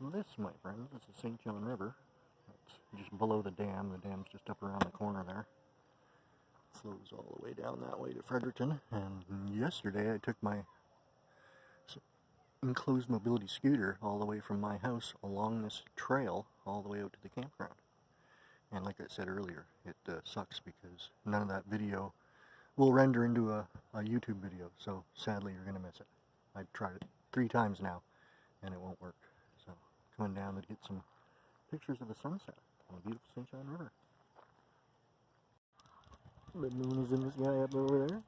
This, my friends, is the St. John River. It's just below the dam. The dam's just up around the corner there. It flows all the way down that way to Fredericton. And yesterday I took my enclosed mobility scooter all the way from my house along this trail all the way out to the campground. And like I said earlier, it sucks because none of that video will render into a YouTube video. So sadly you're going to miss it. I've tried it 3 times now and it won't work. So coming down to get some pictures of the sunset on the beautiful St. John River. The moon is in the sky up over there.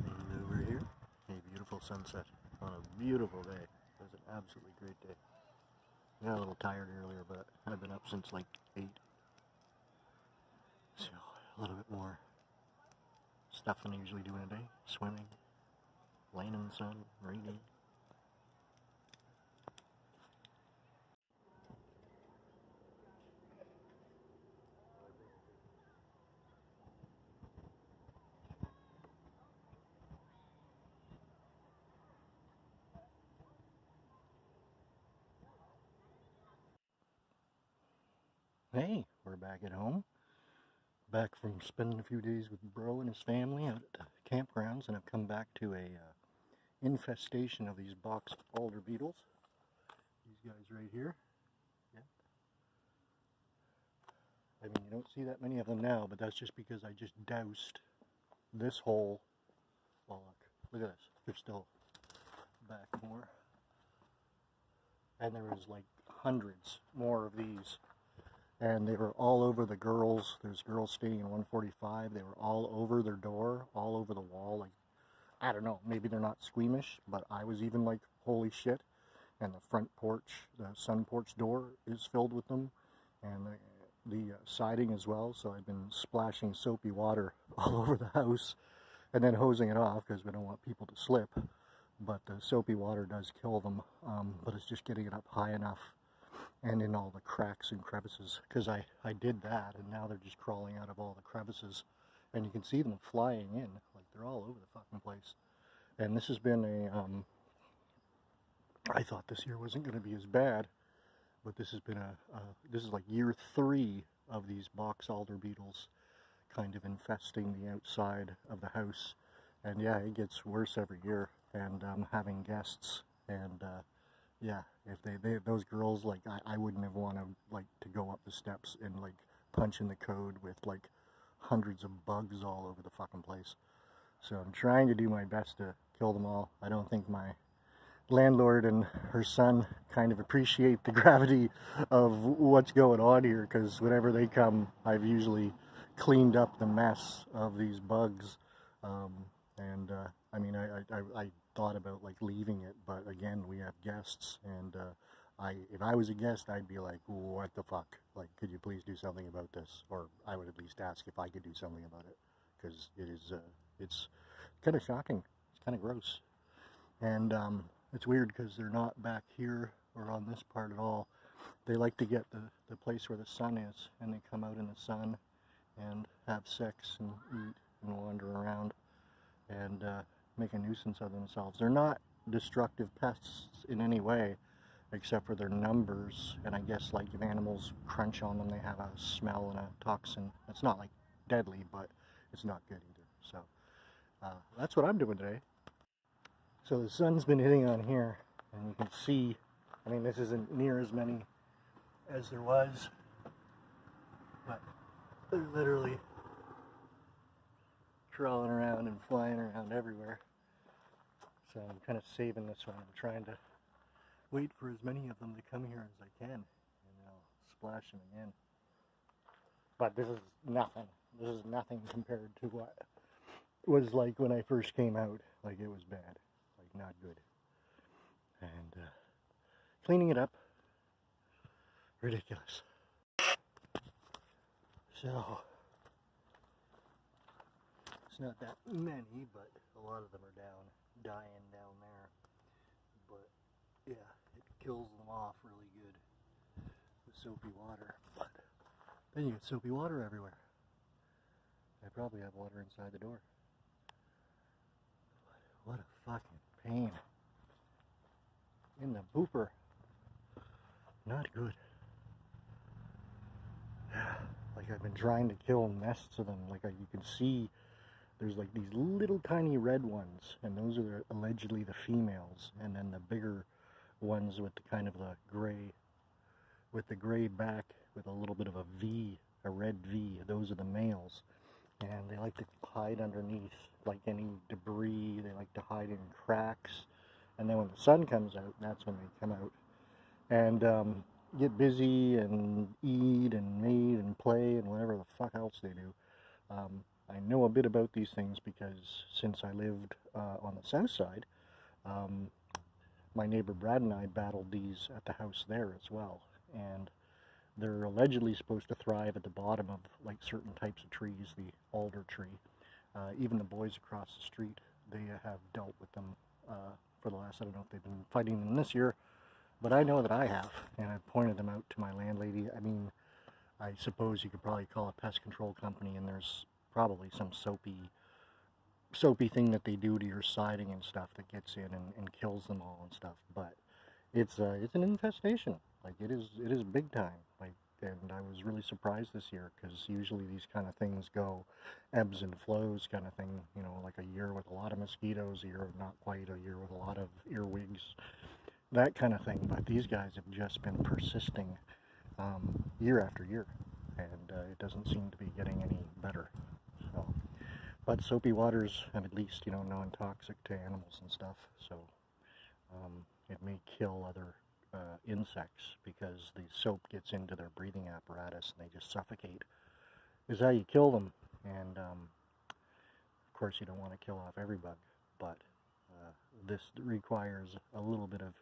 And over here, a beautiful sunset on a beautiful day. It was an absolutely great day. I got a little tired earlier, but I've been up since like 8. So a little bit more stuff than I usually do in a day. Swimming, laying in the sun, reading. Hey, we're back at home. Back from spending a few days with Bro and his family out at the campgrounds, and I've come back to a infestation of these box alder beetles. These guys right here. Yeah. I mean, you don't see that many of them now, but that's just because I just doused this whole log. Look at this. They're still back more. And there was like hundreds more of these. And they were all over the girls. There's girls staying in 145. They were all over their door, all over the wall. Like, I don't know, maybe they're not squeamish, but I was even like, holy shit. And the front porch, the sun porch door is filled with them. And the siding as well. So I've been splashing soapy water all over the house and then hosing it off because we don't want people to slip. But the soapy water does kill them. But it's just getting it up high enough and in all the cracks and crevices, because I did that, and now they're just crawling out of all the crevices, and you can see them flying in, like they're all over the fucking place. And this has been I thought this year wasn't going to be as bad, but this has been this is like year 3 of these box alder beetles kind of infesting the outside of the house, and yeah, it gets worse every year, and having guests, and yeah, if those girls, like, I wouldn't have wanted, like, to go up the steps and, like, punch in the code with, like, hundreds of bugs all over the fucking place. So I'm trying to do my best to kill them all. I don't think my landlord and her son kind of appreciate the gravity of what's going on here, because whenever they come, I've usually cleaned up the mess of these bugs. I mean, I thought about like leaving it, but again, we have guests, and if I was a guest, I'd be like, what the fuck? Like, could you please do something about this? Or I would at least ask if I could do something about it, because it's kind of shocking. It's kind of gross, and it's weird because they're not back here or on this part at all. They like to get the place where the sun is, and they come out in the sun and have sex and eat and wander around and make a nuisance of themselves. They're not destructive pests in any way, except for their numbers, and I guess like if animals crunch on them, they have a smell and a toxin. It's not like deadly, but it's not good either. So that's what I'm doing today. So the sun's been hitting on here, and you can see, I mean, this isn't near as many as there was, but they're literally crawling around and flying around everywhere. So I'm kind of saving this one. I'm trying to wait for as many of them to come here as I can, and I'll splash them again. But this is nothing. This is nothing compared to what it was like when I first came out. Like, it was bad. Like, not good. And cleaning it up, ridiculous. So it's not that many, but a lot of them are dying down there. But yeah, it kills them off really good with soapy water. But then you get soapy water everywhere. I probably have water inside the door. What a fucking pain in the booper. Not good. Like I've been trying to kill nests of them. Like you can see there's like these little tiny red ones, and those are allegedly the females, and then the bigger ones with the kind of the gray, with the gray back with a little bit of a V, a red V, those are the males. And they like to hide underneath like any debris, they like to hide in cracks, and then when the sun comes out, that's when they come out and get busy and eat and mate and play and whatever the fuck else they do. I know a bit about these things because since I lived on the south side, my neighbor Brad and I battled these at the house there as well. And they're allegedly supposed to thrive at the bottom of like certain types of trees, the alder tree. Even the boys across the street, they have dealt with them for the last, I don't know if they've been fighting them this year, but I know that I have, and I've pointed them out to my landlady. I mean, I suppose you could probably call a pest control company, and there's probably some soapy thing that they do to your siding and stuff that gets in and kills them all and stuff. But it's an infestation. Like it is big time. Like, and I was really surprised this year because usually these kind of things go ebbs and flows kind of thing. You know, like a year with a lot of mosquitoes, a year of not quite, a year with a lot of earwigs, that kind of thing. But these guys have just been persisting year after year, and it doesn't seem to be getting any better. So, but soapy waters have at least, you know, non-toxic to animals and stuff. So it may kill other insects because the soap gets into their breathing apparatus and they just suffocate. Is how you kill them. And of course you don't want to kill off every bug, but this requires a little bit of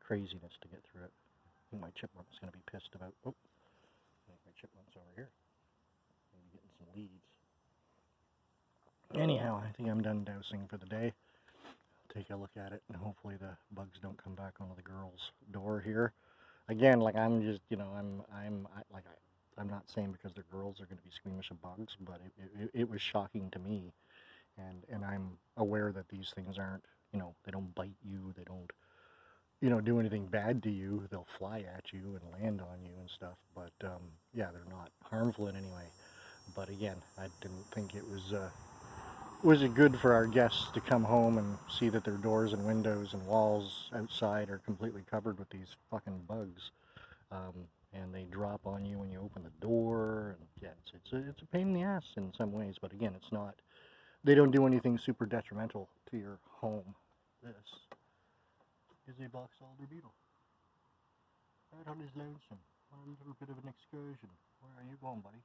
craziness to get through it. I think my chipmunk's going to be pissed about, oh, I think my chipmunk's over here. Maybe getting some leaves. Anyhow, I think I'm done dousing for the day. Take a look at it, and hopefully the bugs don't come back onto the girls' door here. Again, like I'm just, you know, I'm not saying because they're girls they're going to be squeamish of bugs, but it was shocking to me, and I'm aware that these things aren't, you know, they don't bite you, they don't, you know, do anything bad to you. They'll fly at you and land on you and stuff, but yeah, they're not harmful in any way. But again, I didn't think it was it good for our guests to come home and see that their doors and windows and walls outside are completely covered with these fucking bugs, and they drop on you when you open the door, and yeah, it's a pain in the ass in some ways, but again, it's not, they don't do anything super detrimental to your home. This is a box alder beetle. Right on his lonesome, on a little bit of an excursion. Where are you going, buddy?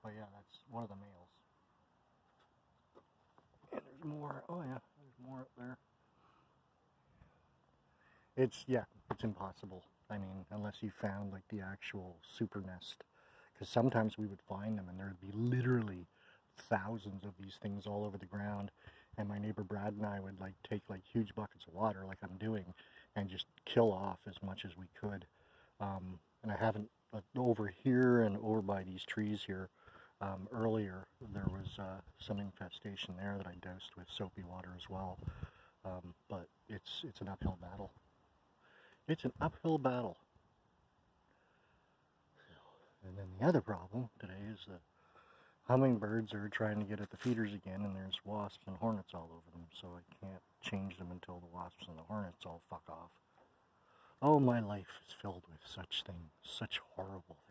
Oh yeah, that's one of the males. And there's more. Oh yeah, there's more up there. It's impossible. I mean, unless you found like the actual super nest, because sometimes we would find them and there'd be literally thousands of these things all over the ground, and my neighbor Brad and I would like take like huge buckets of water, like I'm doing, and just kill off as much as we could. And I haven't, over here and over by these trees here. Earlier there was some infestation there that I doused with soapy water as well, but it's an uphill battle. It's an uphill battle. And then the other problem today is the hummingbirds are trying to get at the feeders again, and there's wasps and hornets all over them, so I can't change them until the wasps and the hornets all fuck off. Oh, my life is filled with such things, such horrible things.